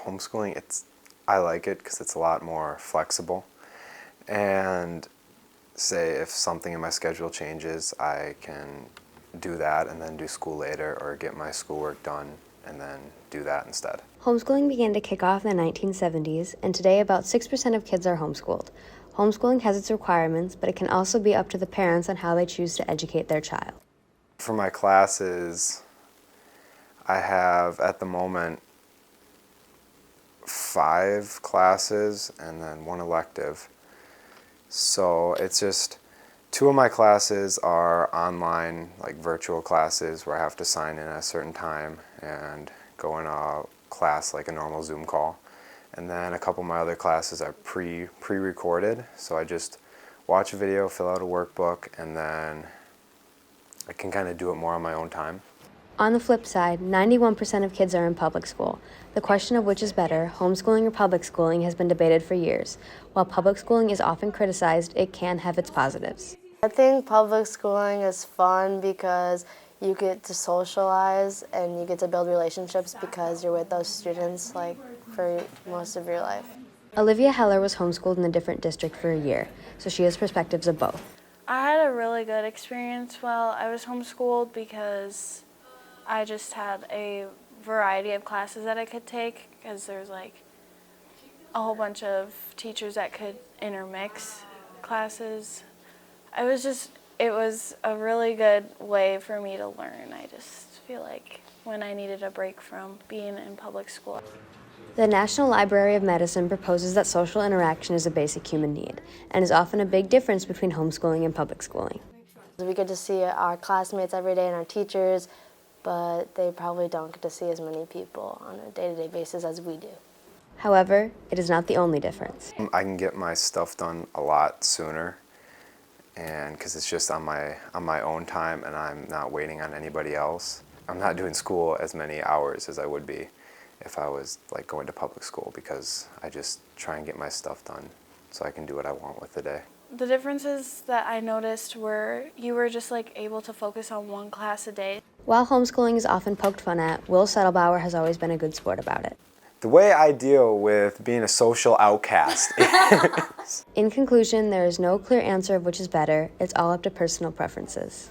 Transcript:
homeschooling, I like it because it's a lot more flexible. And say if something in my schedule changes, I can do that and then do school later, or get my schoolwork done and then do that instead. Homeschooling began to kick off in the 1970s, and today about 6% of kids are homeschooled. Homeschooling has its requirements, but it can also be up to the parents on how they choose to educate their child. For my classes, I have at the moment 5 classes and then 1 elective. So it's just 2 of my classes are online, like virtual classes, where I have to sign in at a certain time and go in a class like a normal Zoom call. And then a couple of my other classes are pre-recorded, so I just watch a video, fill out a workbook, and then I can kind of do it more on my own time. On the flip side, 91% of kids are in public school. The question of which is better, homeschooling or public schooling, has been debated for years. While public schooling is often criticized, it can have its positives. I think public schooling is fun because you get to socialize and you get to build relationships because you're with those students like for most of your life. Olivia Heller was homeschooled in a different district for a year, so she has perspectives of both. I had a really good experience while I was homeschooled because I just had a variety of classes that I could take, because there's like a whole bunch of teachers that could intermix classes. It was a really good way for me to learn. I just feel like when I needed a break from being in public school. The National Library of Medicine proposes that social interaction is a basic human need, and is often a big difference between homeschooling and public schooling. We get to see our classmates every day and our teachers, but they probably don't get to see as many people on a day-to-day basis as we do. However, it is not the only difference. I can get my stuff done a lot sooner, and because it's just on my own time and I'm not waiting on anybody else. I'm not doing school as many hours as I would be if I was like going to public school, because I just try and get my stuff done so I can do what I want with the day. The differences that I noticed were you were just like able to focus on one class a day. While homeschooling is often poked fun at, Will Settlebauer has always been a good sport about it. The way I deal with being a social outcast is... In conclusion, there is no clear answer of which is better. It's all up to personal preferences.